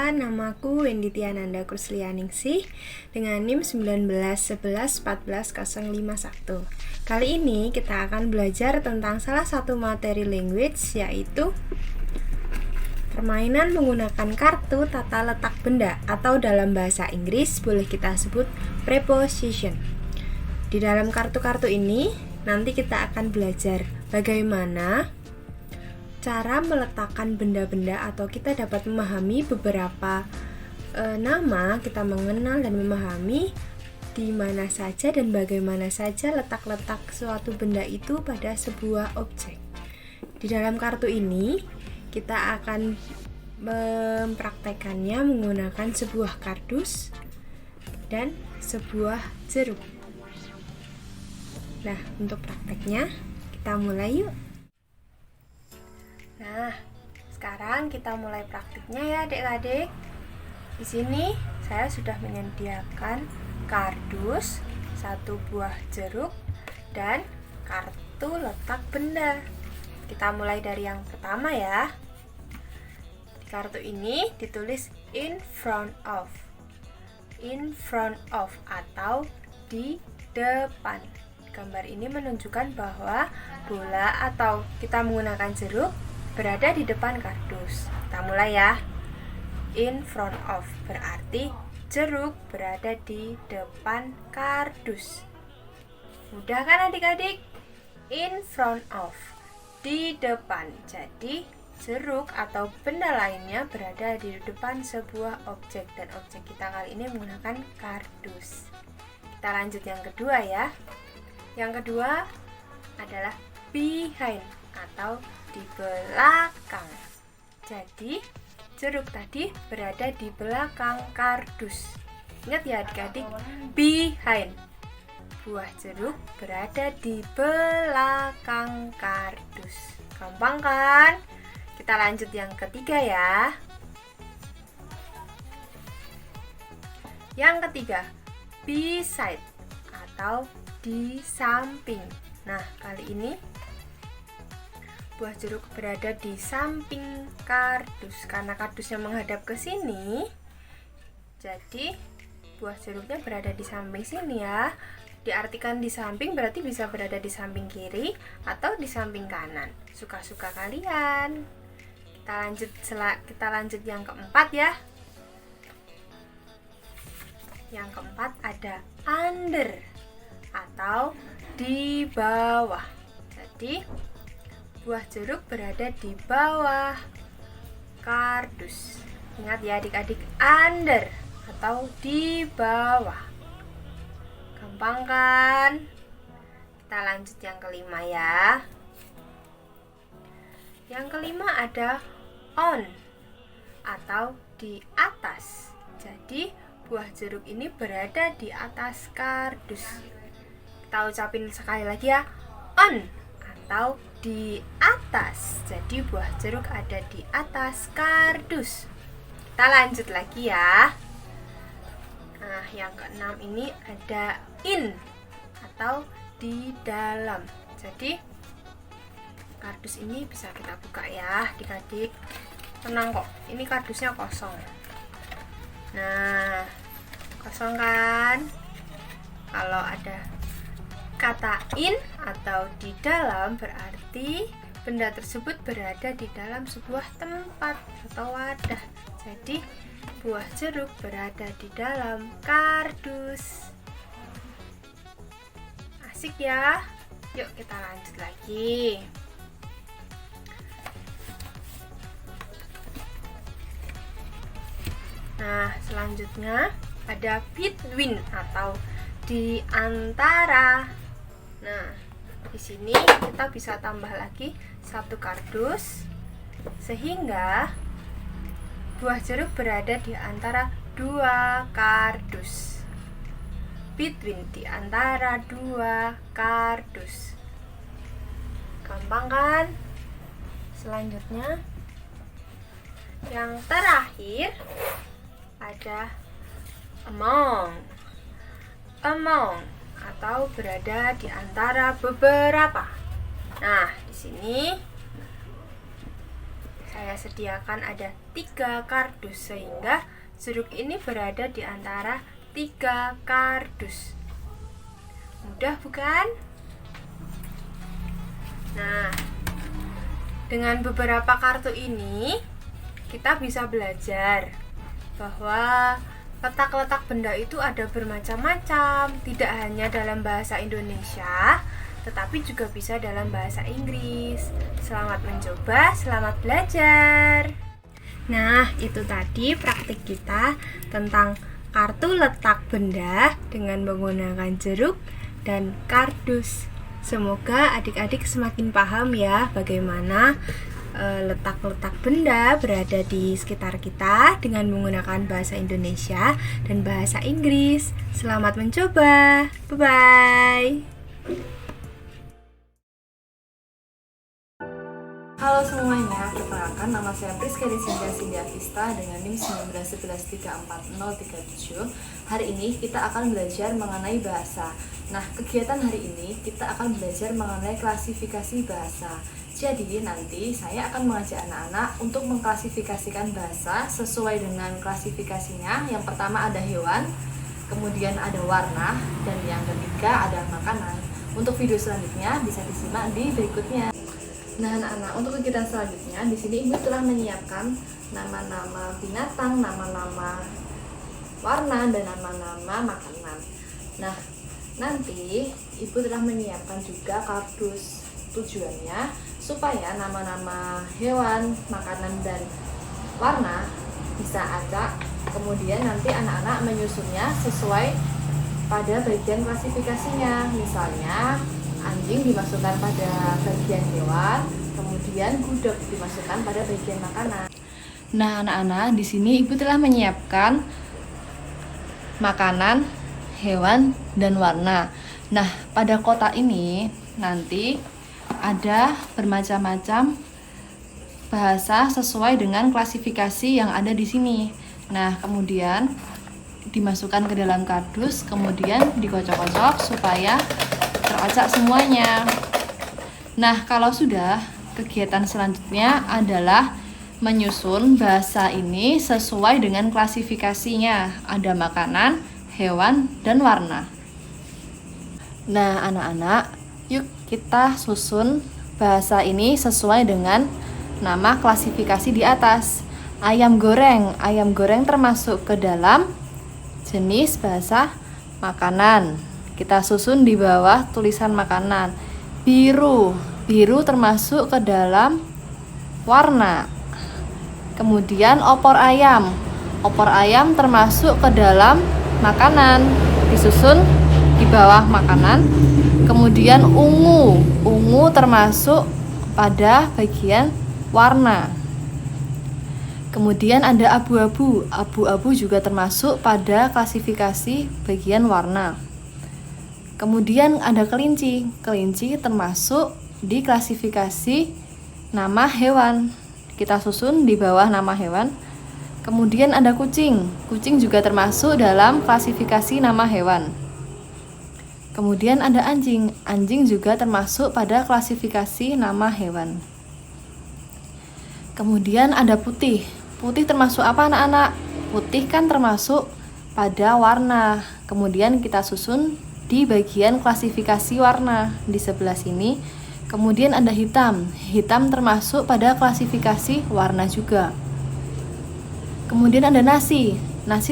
Perkenalkan, namaku Wendy Tiananda Kuslianingsih dengan NIM 1911141051. Kali ini kita akan belajar tentang salah satu materi language, yaitu permainan menggunakan kartu tata letak benda, atau dalam bahasa Inggris boleh kita sebut preposition. Di dalam kartu-kartu ini nanti kita akan belajar bagaimana cara meletakkan benda-benda, atau kita dapat memahami beberapa nama, kita mengenal dan memahami di mana saja dan bagaimana saja letak-letak suatu benda itu pada sebuah objek. Di dalam kartu ini kita akan mempraktekannya menggunakan sebuah kardus dan sebuah jeruk. Nah, untuk prakteknya kita mulai yuk. Nah, sekarang kita mulai praktiknya ya adik-adik. Di sini saya sudah menyediakan kardus, satu buah jeruk, dan kartu letak benda. Kita mulai dari yang pertama ya. Di kartu ini ditulis in front of. In front of atau di depan. Gambar ini menunjukkan bahwa bola atau kita menggunakan jeruk berada di depan kardus. Kita mulai ya. In front of berarti jeruk berada di depan kardus. Mudah kan adik-adik? In front of, di depan. Jadi jeruk atau benda lainnya berada di depan sebuah objek, dan objek kita kali ini menggunakan kardus. Kita lanjut yang kedua ya. Yang kedua adalah behind atau di belakang. Jadi jeruk tadi berada di belakang kardus. Ingat ya adik-adik, behind. Buah jeruk berada di belakang kardus. Gampang kan? Kita lanjut yang ketiga ya. Yang ketiga, beside atau di samping. Nah, kali ini buah jeruk berada di samping kardus. Karena kardusnya menghadap ke sini, jadi buah jeruknya berada di samping sini ya. Diartikan di samping berarti bisa berada di samping kiri atau di samping kanan. Suka-suka kalian. Kita lanjut yang keempat ya. Yang keempat ada under atau di bawah. Jadi buah jeruk berada di bawah kardus. Ingat ya adik-adik, under atau di bawah. Gampang kan? Kita lanjut yang kelima ya. Yang kelima ada on atau di atas. Jadi buah jeruk ini berada di atas kardus. Kita ucapin sekali lagi ya, on atau di atas. Jadi buah jeruk ada di atas kardus. Kita lanjut lagi ya. Nah, yang keenam ini ada in atau di dalam. Jadi kardus ini bisa kita buka ya adik-adik. Tenang kok, ini kardusnya kosong. Nah, kosong kan? Kalau ada kata in atau di dalam berarti benda tersebut berada di dalam sebuah tempat atau wadah. Jadi buah jeruk berada di dalam kardus. Asik ya? Yuk kita lanjut lagi. Nah, selanjutnya ada between atau di antara. Nah, di sini kita bisa tambah lagi satu kardus sehingga buah jeruk berada di antara dua kardus. Between, di antara dua kardus. Gampang kan? Selanjutnya yang terakhir ada among. Among atau berada di antara beberapa. Nah, di sini saya sediakan ada 3 kardus, sehingga jeruk ini berada di antara 3 kardus. Mudah bukan? Nah, dengan beberapa kartu ini kita bisa belajar bahwa letak-letak benda itu ada bermacam-macam, tidak hanya dalam bahasa Indonesia, tetapi juga bisa dalam bahasa Inggris. Selamat mencoba, selamat belajar. Nah, itu tadi praktik kita tentang kartu letak benda dengan menggunakan jeruk dan kardus. Semoga adik-adik semakin paham ya bagaimana letak-letak benda berada di sekitar kita dengan menggunakan bahasa Indonesia dan bahasa Inggris. Selamat mencoba. Bye-bye. Halo semuanya, perkenalkan nama saya Priska Desinda Sindia Vista dengan NIM 191134037. Hari ini kita akan belajar mengenai bahasa. Nah, kegiatan hari ini kita akan belajar mengenai klasifikasi bahasa. Jadi nanti saya akan mengajak anak-anak untuk mengklasifikasikan bahasa sesuai dengan klasifikasinya. Yang pertama ada hewan, kemudian ada warna, dan yang ketiga ada makanan. Untuk video selanjutnya bisa disimak di berikutnya. Nah anak-anak, untuk kegiatan selanjutnya di sini Ibu telah menyiapkan nama-nama binatang, nama-nama warna, dan nama-nama makanan. Nah, nanti Ibu telah menyiapkan juga kardus. Tujuannya supaya nama-nama hewan, makanan, dan warna bisa acak. Kemudian nanti anak-anak menyusunnya sesuai pada bagian klasifikasinya. Misalnya anjing dimasukkan pada bagian hewan, kemudian gudeg dimasukkan pada bagian makanan. Nah, anak-anak, di sini Ibu telah menyiapkan makanan, hewan, dan warna. Nah, pada kotak ini nanti ada bermacam-macam bahasa sesuai dengan klasifikasi yang ada di sini. Nah, kemudian dimasukkan ke dalam kardus, kemudian dikocok-kocok supaya teracak semuanya. Nah, kalau sudah, kegiatan selanjutnya adalah menyusun bahasa ini sesuai dengan klasifikasinya. Ada makanan, hewan, dan warna. Nah, anak-anak, yuk kita susun bahasa ini sesuai dengan nama klasifikasi di atas. Ayam goreng termasuk ke dalam jenis bahasa makanan. Kita susun di bawah tulisan makanan. Biru termasuk ke dalam warna. Kemudian opor ayam termasuk ke dalam makanan, disusun di bawah makanan. Kemudian ungu termasuk pada bagian warna. Kemudian ada abu-abu juga termasuk pada klasifikasi bagian warna. Kemudian ada kelinci termasuk di klasifikasi nama hewan. Kita susun di bawah nama hewan. Kemudian ada kucing juga termasuk dalam klasifikasi nama hewan. Kemudian ada anjing juga termasuk pada klasifikasi nama hewan. Kemudian ada putih termasuk apa anak-anak? Putih kan termasuk pada warna. Kemudian kita susun di bagian klasifikasi warna di sebelah sini. Kemudian ada hitam termasuk pada klasifikasi warna juga. Kemudian ada nasi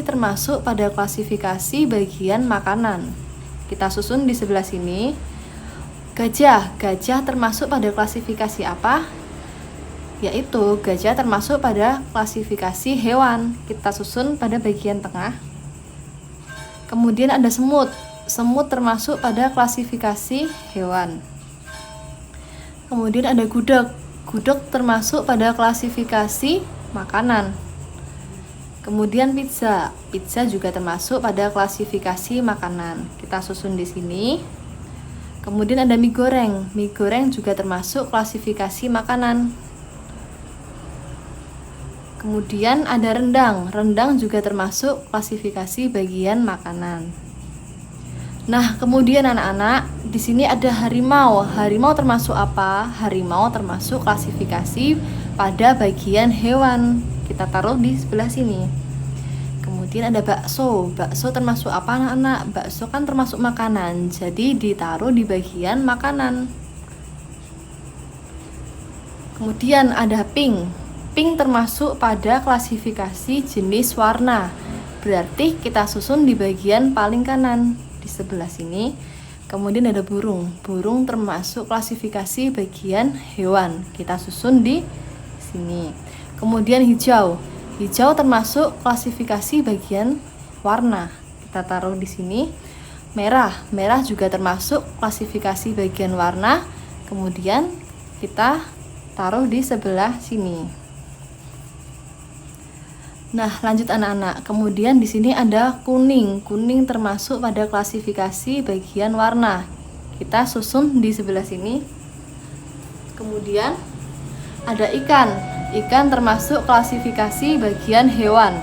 termasuk pada klasifikasi bagian makanan. Kita susun di sebelah sini. Gajah termasuk pada klasifikasi apa? Yaitu gajah termasuk pada klasifikasi hewan. Kita susun pada bagian tengah. Kemudian ada semut termasuk pada klasifikasi hewan. Kemudian ada gudeg termasuk pada klasifikasi makanan. Kemudian pizza juga termasuk pada klasifikasi makanan. Kita susun di sini. Kemudian ada mie goreng juga termasuk klasifikasi makanan. Kemudian ada rendang juga termasuk klasifikasi bagian makanan. Nah, kemudian anak-anak, di sini ada harimau termasuk apa? Harimau termasuk klasifikasi pada bagian hewan. Kita taruh di sebelah sini. Kemudian ada bakso. Bakso termasuk apa anak-anak? Bakso kan termasuk makanan, jadi ditaruh di bagian makanan. Kemudian ada pink. Pink termasuk pada klasifikasi jenis warna. Berarti kita susun di bagian paling kanan di sebelah sini. Kemudian ada burung. Burung termasuk klasifikasi bagian hewan. Kita susun di sini. Kemudian hijau. Hijau termasuk klasifikasi bagian warna. Kita taruh di sini. Merah. Merah juga termasuk klasifikasi bagian warna. Kemudian kita taruh di sebelah sini. Nah, lanjut anak-anak. Kemudian di sini ada kuning. Kuning termasuk pada klasifikasi bagian warna. Kita susun di sebelah sini. Kemudian ada ikan. Ikan termasuk klasifikasi bagian hewan.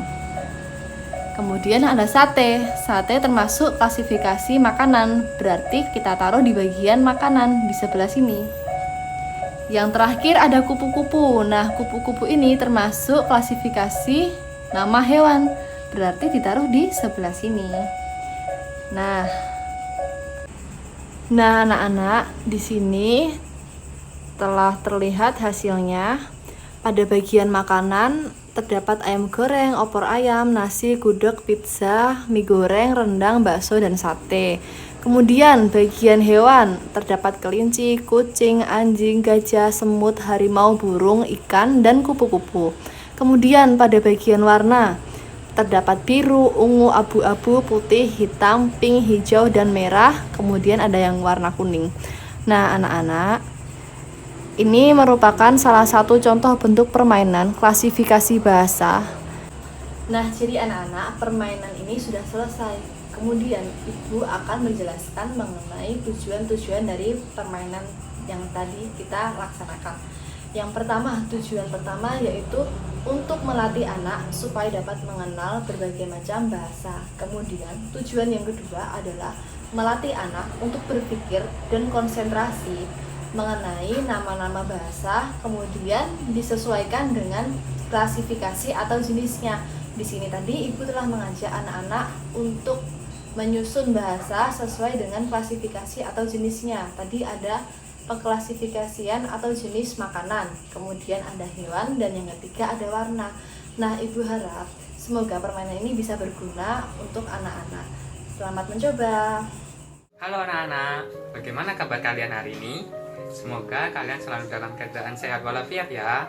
Kemudian ada sate. Sate termasuk klasifikasi makanan. Berarti kita taruh di bagian makanan di sebelah sini. Yang terakhir ada kupu-kupu. Nah, kupu-kupu ini termasuk klasifikasi nama hewan. Berarti ditaruh di sebelah sini. Nah, anak-anak, di sini telah terlihat hasilnya. Pada bagian makanan terdapat ayam goreng, opor ayam, nasi, gudeg, pizza, mie goreng, rendang, bakso, dan sate. Kemudian bagian hewan terdapat kelinci, kucing, anjing, gajah, semut, harimau, burung, ikan, dan kupu-kupu. Kemudian pada bagian warna terdapat biru, ungu, abu-abu, putih, hitam, pink, hijau, dan merah. Kemudian ada yang warna kuning. Nah, anak-anak, ini merupakan salah satu contoh bentuk permainan klasifikasi bahasa. Nah, jadi anak-anak, permainan ini sudah selesai. Kemudian Ibu akan menjelaskan mengenai tujuan-tujuan dari permainan yang tadi kita laksanakan. Yang pertama, tujuan pertama yaitu untuk melatih anak supaya dapat mengenal berbagai macam bahasa. Kemudian tujuan yang kedua adalah melatih anak untuk berpikir dan konsentrasi mengenai nama-nama bahasa, kemudian disesuaikan dengan klasifikasi atau jenisnya. Di sini tadi Ibu telah mengajak anak-anak untuk menyusun bahasa sesuai dengan klasifikasi atau jenisnya. Tadi ada pengklasifikasian atau jenis makanan, kemudian ada hewan, dan yang ketiga ada warna. Nah, Ibu harap semoga permainan ini bisa berguna untuk anak-anak. Selamat mencoba. Halo anak-anak, bagaimana kabar kalian hari ini? Semoga kalian selalu dalam keadaan sehat walafiat ya.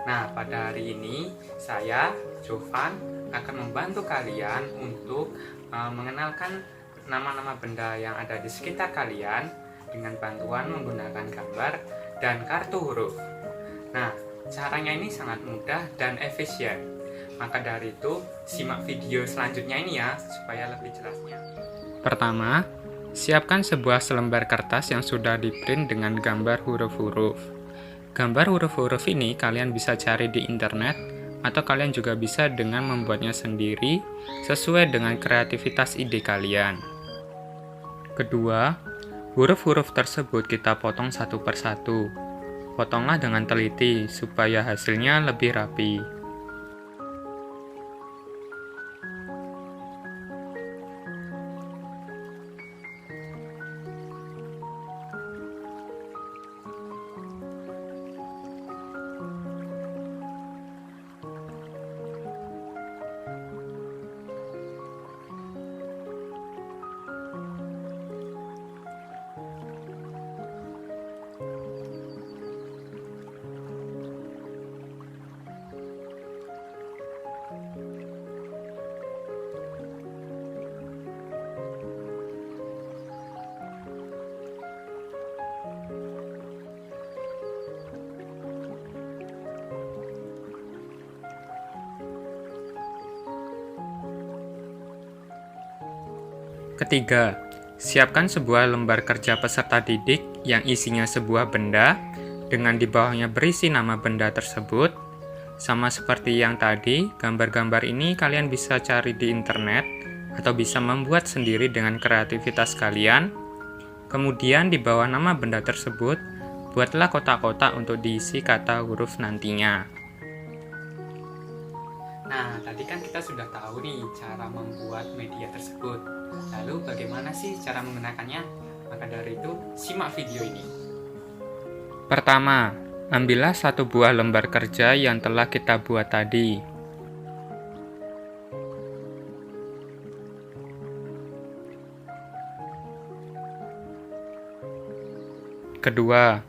Nah, pada hari ini saya, Jovan, akan membantu kalian untuk mengenalkan nama-nama benda yang ada di sekitar kalian dengan bantuan menggunakan gambar dan kartu huruf. Nah, caranya ini sangat mudah dan efisien. Maka dari itu, simak video selanjutnya ini ya, supaya lebih jelasnya. Pertama, siapkan sebuah selembar kertas yang sudah di-print dengan gambar huruf-huruf. Gambar huruf-huruf ini kalian bisa cari di internet, atau kalian juga bisa dengan membuatnya sendiri sesuai dengan kreativitas ide kalian. Kedua, huruf-huruf tersebut kita potong satu persatu. Potonglah dengan teliti supaya hasilnya lebih rapi. Ketiga, siapkan sebuah lembar kerja peserta didik yang isinya sebuah benda dengan di bawahnya berisi nama benda tersebut. Sama seperti yang tadi, gambar-gambar ini kalian bisa cari di internet atau bisa membuat sendiri dengan kreativitas kalian. Kemudian di bawah nama benda tersebut, buatlah kotak-kotak untuk diisi kata huruf nantinya. Nah, tadi kan kita sudah tahu nih cara membuat media tersebut. Lalu bagaimana sih cara menggunakannya? Maka dari itu, simak video ini. Pertama, ambillah satu buah lembar kerja yang telah kita buat tadi. Kedua,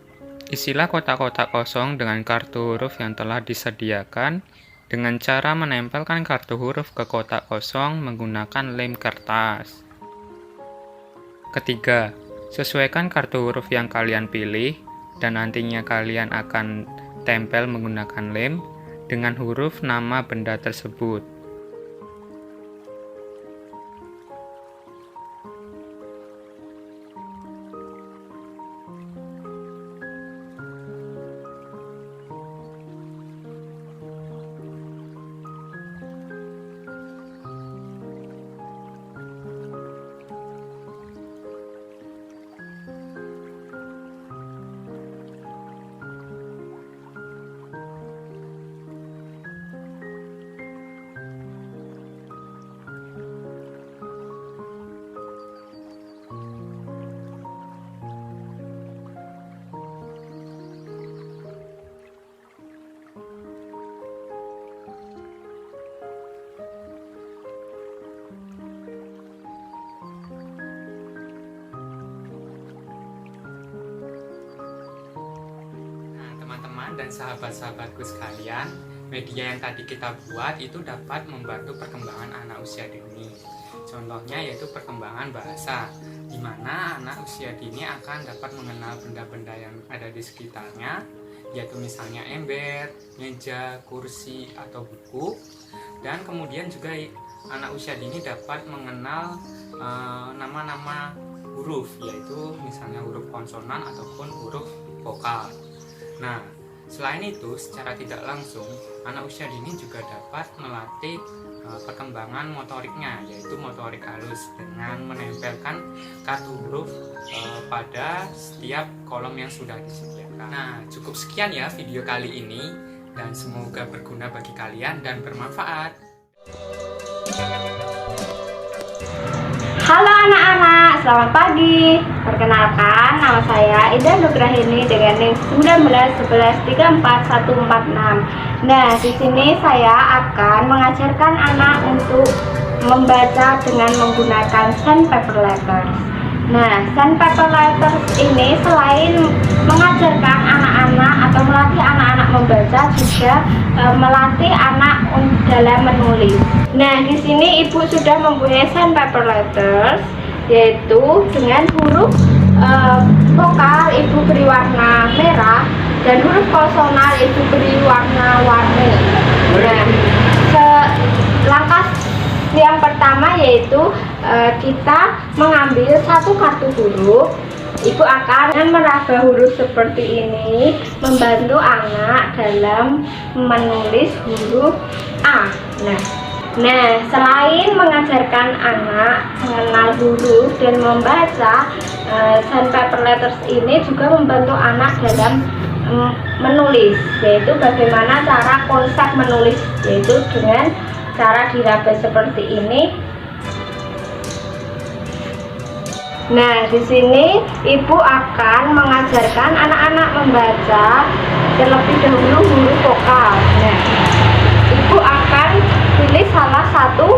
isilah kotak-kotak kosong dengan kartu huruf yang telah disediakan dengan cara menempelkan kartu huruf ke kotak kosong menggunakan lem kertas. Ketiga, sesuaikan kartu huruf yang kalian pilih dan nantinya kalian akan tempel menggunakan lem dengan huruf nama benda tersebut. Teman-teman dan sahabat-sahabatku sekalian, media yang tadi kita buat itu dapat membantu perkembangan anak usia dini. Contohnya yaitu perkembangan bahasa, di mana anak usia dini akan dapat mengenal benda-benda yang ada di sekitarnya, yaitu misalnya ember, meja, kursi, atau buku. Dan kemudian juga anak usia dini dapat mengenal nama-nama huruf, yaitu misalnya huruf konsonan ataupun huruf vokal. Nah, selain itu, secara tidak langsung, anak usia dini juga dapat melatih perkembangan motoriknya, yaitu motorik halus, dengan menempelkan kartu huruf pada setiap kolom yang sudah disediakan. Nah, cukup sekian ya video kali ini, dan semoga berguna bagi kalian dan bermanfaat. Halo anak-anak, selamat pagi. Perkenalkan, nama saya Ida Nugrahini dengan NIM 1911344146. Nah, di sini saya akan mengajarkan anak untuk membaca dengan menggunakan sandpaper letters. Nah, sandpaper letters ini selain mengajarkan anak-anak atau melatih anak-anak membaca, juga melatih anak dalam menulis. Nah, di sini ibu sudah mempunyai sandpaper letters, yaitu dengan huruf vokal ibu beri warna merah dan huruf konsonal ibu beri warna-warni. Nah, langkah yang pertama yaitu kita mengambil satu kartu huruf. Ibu akan meraba huruf seperti ini, membantu anak dalam menulis huruf A. Nah, selain mengajarkan anak mengenal huruf dan membaca, sandpaper letters ini juga membantu anak dalam menulis, yaitu bagaimana cara konsep menulis, yaitu dengan cara diraba seperti ini. Nah, di sini ibu akan mengajarkan anak-anak membaca terlebih dahulu huruf vokal. Nah, ibu akan pilih salah satu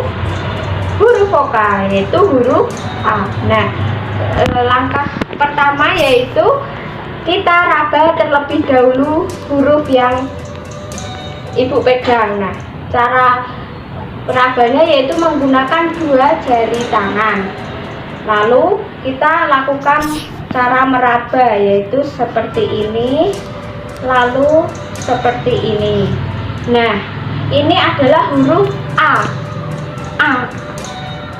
huruf vokal, yaitu huruf A. Nah, langkah pertama yaitu kita raba terlebih dahulu huruf yang ibu pegang. Nah, cara merabanya yaitu menggunakan dua jari tangan. Lalu kita lakukan cara meraba, yaitu seperti ini, lalu seperti ini. Nah, ini adalah huruf A.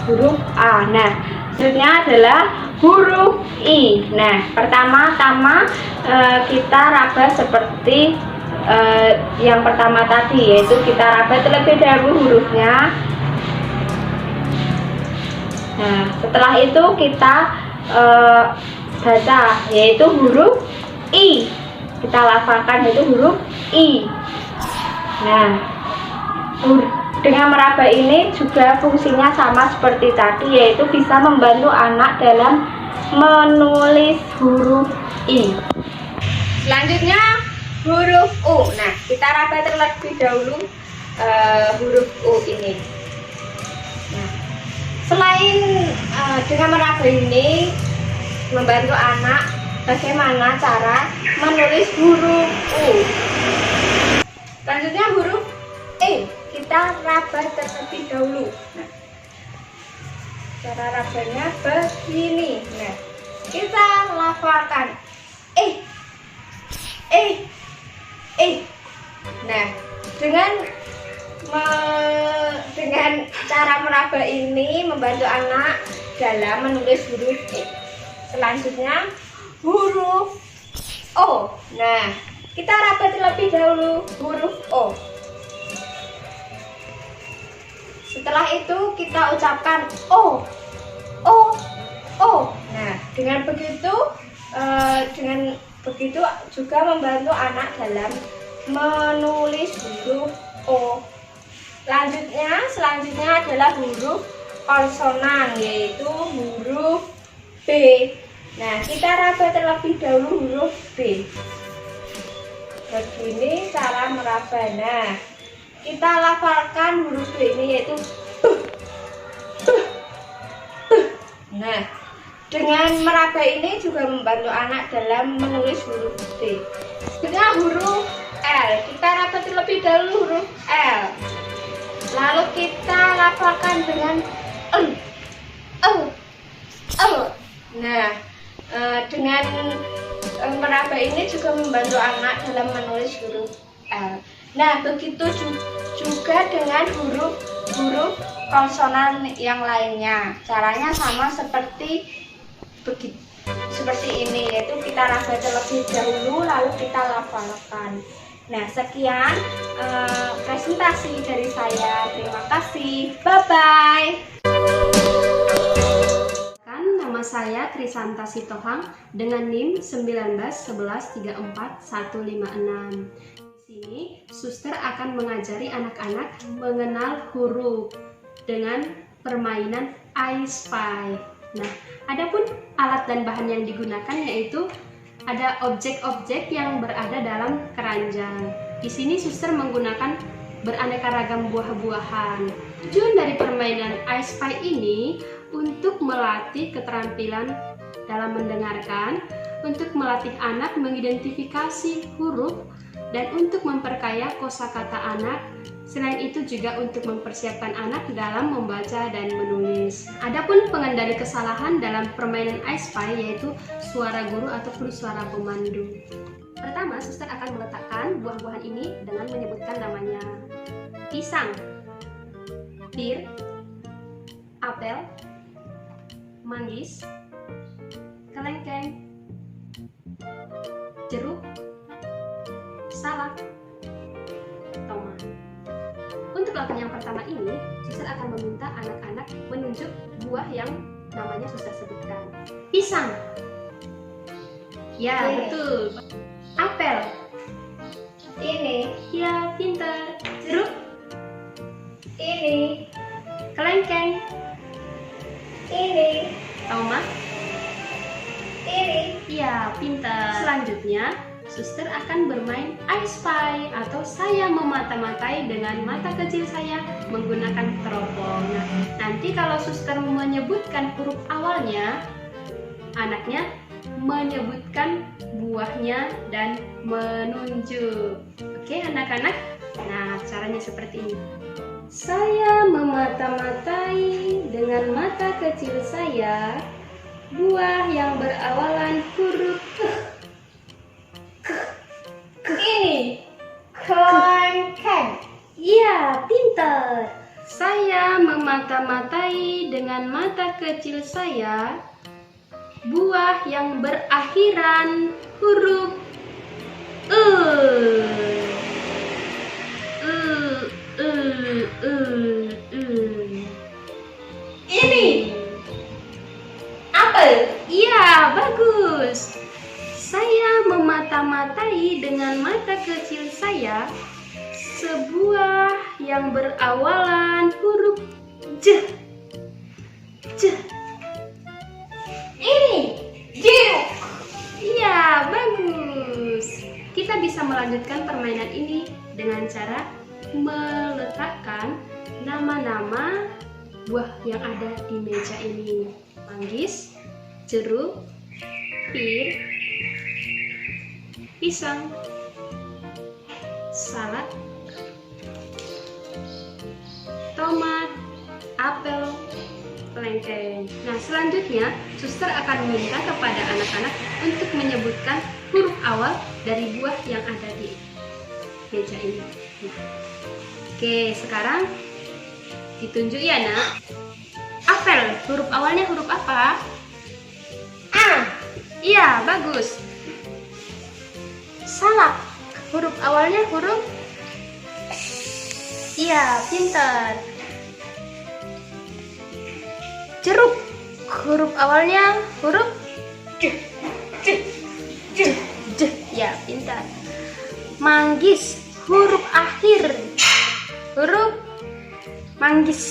Huruf A. Nah, selanjutnya adalah huruf I. Nah, pertama-tama kita raba seperti yang pertama tadi, yaitu kita raba terlebih dahulu hurufnya. Nah, setelah itu kita baca, yaitu huruf I. kita lafalkan yaitu huruf I. Nah, dengan meraba ini juga fungsinya sama seperti tadi, yaitu bisa membantu anak dalam menulis huruf I. Selanjutnya huruf U. Nah, kita raba terlebih dahulu huruf U ini. Nah, selain dengan meraba ini membantu anak bagaimana cara menulis huruf U. Selanjutnya huruf E. Kita raba terlebih dahulu. Nah, cara rabanya begini. Nah, kita lafalkan Nah, dengan cara meraba ini membantu anak dalam menulis huruf E. Selanjutnya huruf O. Nah, kita raba terlebih dahulu huruf O. Setelah itu kita ucapkan O. Nah, dengan begitu juga membantu anak dalam menulis huruf O. Selanjutnya adalah huruf konsonan, yaitu huruf B. Nah, kita raba terlebih dahulu huruf B. Begini cara meraba. Nah, kita lafalkan huruf B ini yaitu Nah, dengan meraba ini juga membantu anak dalam menulis huruf D. Selanjutnya huruf L. Kita raba terlebih dahulu huruf L. Lalu kita lafalkan dengan Nah, dengan meraba ini juga membantu anak dalam menulis huruf L. Nah, begitu juga dengan huruf konsonan yang lainnya. Caranya sama seperti ini, yaitu kita raba terlebih dahulu lalu kita lafalkan. Nah, sekian presentasi dari saya. Terima kasih. Bye-bye. Nama saya Trisanta Sitohang dengan NIM 191134156. Di sini, suster akan mengajari anak-anak mengenal huruf dengan permainan I Spy. Nah, adapun alat dan bahan yang digunakan yaitu ada objek-objek yang berada dalam keranjang. Di sini suster menggunakan beraneka ragam buah-buahan. Tujuan dari permainan I Spy ini untuk melatih keterampilan dalam mendengarkan, untuk melatih anak mengidentifikasi huruf, dan untuk memperkaya kosakata anak. Selain itu juga untuk mempersiapkan anak dalam membaca dan menulis. Adapun pengendali kesalahan dalam permainan I Spy yaitu suara guru ataupun suara pemandu. Pertama, suster akan meletakkan buah-buahan ini dengan menyebutkan namanya. Pisang, pir, apel, manggis, kelengkeng, jeruk, salak, tomat. Untuk latihan yang pertama ini, suster akan meminta anak-anak menunjuk buah yang namanya suster sebutkan. Pisang. Ya, betul. Apel. Ini. Ya, pintar. Jeruk. Ini. Kelengkeng. Ini. Tomat. Ini. Ya, pintar. Selanjutnya, suster akan bermain I Spy atau saya memata-matai dengan mata kecil saya menggunakan teropong. Nah, nanti kalau suster menyebutkan huruf awalnya, anaknya menyebutkan buahnya dan menunjuk. Oke, anak-anak? Nah, caranya seperti ini. Saya memata-matai dengan mata kecil saya buah yang berawalan huruf Ini. Kelengkeng. Ya, pintar. Saya memata-matai dengan mata kecil saya buah yang berakhiran huruf Ini. Apel. Iya, bagus. Saya memata-matai mengamati dengan mata kecil saya sebuah yang berawalan huruf J. J. Ini jeruk. Iya, bagus. Kita bisa melanjutkan permainan ini dengan cara meletakkan nama-nama buah yang ada di meja ini. Manggis, jeruk, pir, pisang, salak, tomat, apel, lengkeng. Nah, selanjutnya suster akan meminta kepada anak-anak untuk menyebutkan huruf awal dari buah yang ada di meja ini. Oke, sekarang ditunjuk ya, Nak. Apel, huruf awalnya huruf apa? A. Iya, bagus. Salak, huruf awalnya huruf? Iya, pintar. Jeruk, huruf awalnya huruf? J. J. J. J. Ya, pintar. Manggis, huruf akhir. Huruf manggis.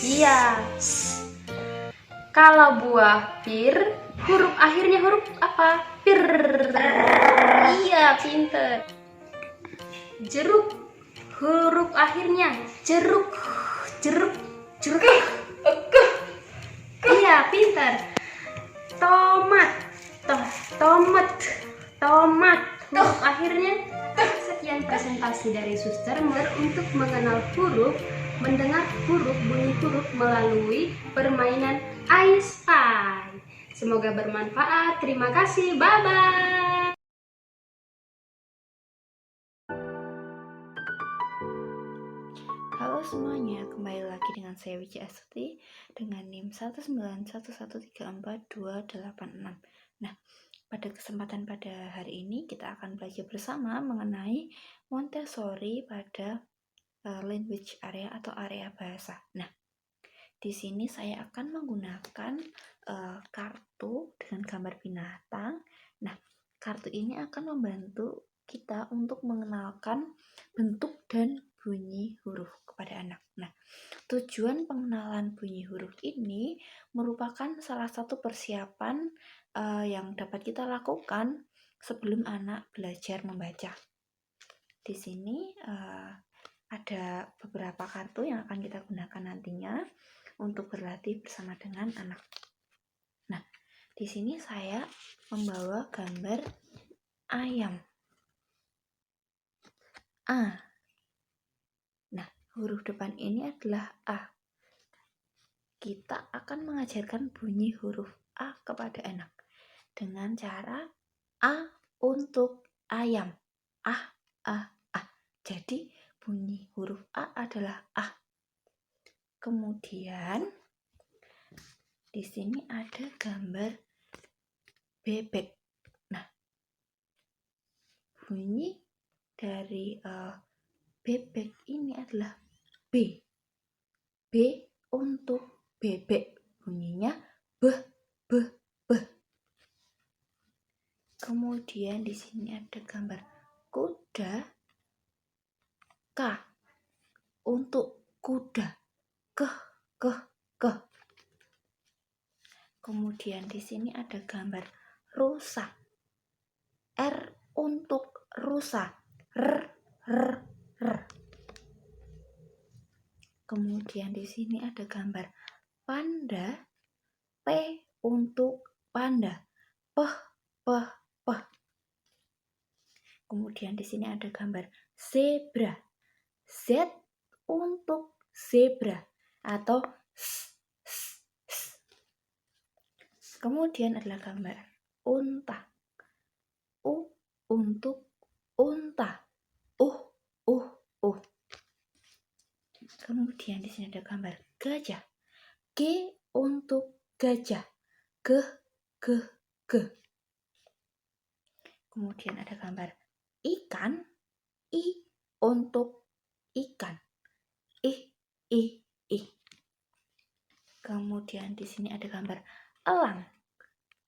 Iya. Kalau buah pir, huruf akhirnya huruf apa? Pir. Iya, pintar. Jeruk, huruf akhirnya jeruk. Jeruk. Jeruk. Iya, pintar. Tomat. Tomat. Tomat. Huruf akhirnya. Sekian presentasi dari Suster Mer untuk mengenal huruf, mendengar huruf, bunyi huruf melalui permainan I Spy. Semoga bermanfaat. Terima kasih. Bye-bye. Halo semuanya, kembali lagi dengan saya Wiji Astuti dengan NIM 191134286. Nah, pada kesempatan pada hari ini kita akan belajar bersama mengenai Montessori pada language area atau area bahasa. Nah, di sini saya akan menggunakan kartu dengan gambar binatang. Nah, kartu ini akan membantu kita untuk mengenalkan bentuk dan bunyi huruf kepada anak. Nah, tujuan pengenalan bunyi huruf ini merupakan salah satu persiapan yang dapat kita lakukan sebelum anak belajar membaca. Di sini ada beberapa kartu yang akan kita gunakan nantinya untuk berlatih bersama dengan anak. Nah, di sini saya membawa gambar ayam. A. Nah, huruf depan ini adalah A. Kita akan mengajarkan bunyi huruf A kepada anak dengan cara A untuk ayam. A, A, A. Jadi, bunyi huruf A adalah A. Kemudian, di sini ada gambar bebek. Nah, bunyi dari bebek ini adalah B. B untuk bebek. Bunyinya B, B, B. Kemudian di sini ada gambar kuda. K untuk kuda. Ke. Kemudian di sini ada gambar rusa. R untuk rusa. R. Kemudian di sini ada gambar panda. P untuk panda. P. Kemudian di sini ada gambar zebra. Z untuk zebra atau S. Kemudian adalah gambar unta. U untuk unta. Kemudian di sini ada gambar gajah. G untuk gajah. G. Kemudian ada gambar ikan. I untuk ikan. I. Kemudian di sini ada gambar elang.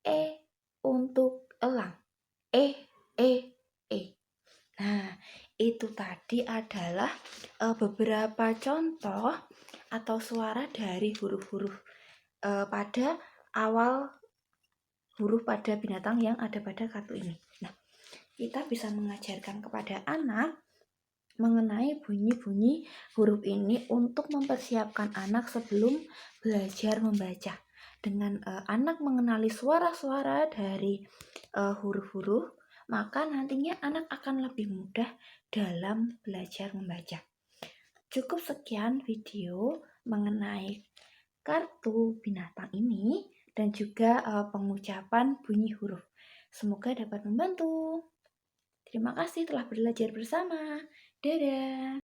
E untuk elang. E, e, e. Nah, itu tadi adalah beberapa contoh atau suara dari huruf-huruf pada awal huruf pada binatang yang ada pada kartu ini. Nah, kita bisa mengajarkan kepada anak mengenai bunyi-bunyi huruf ini untuk mempersiapkan anak sebelum belajar membaca. Dengan anak mengenali suara-suara dari huruf-huruf, maka nantinya anak akan lebih mudah dalam belajar membaca. Cukup sekian video mengenai kartu binatang ini dan juga pengucapan bunyi huruf. Semoga dapat membantu. Terima kasih telah belajar bersama. Dadah.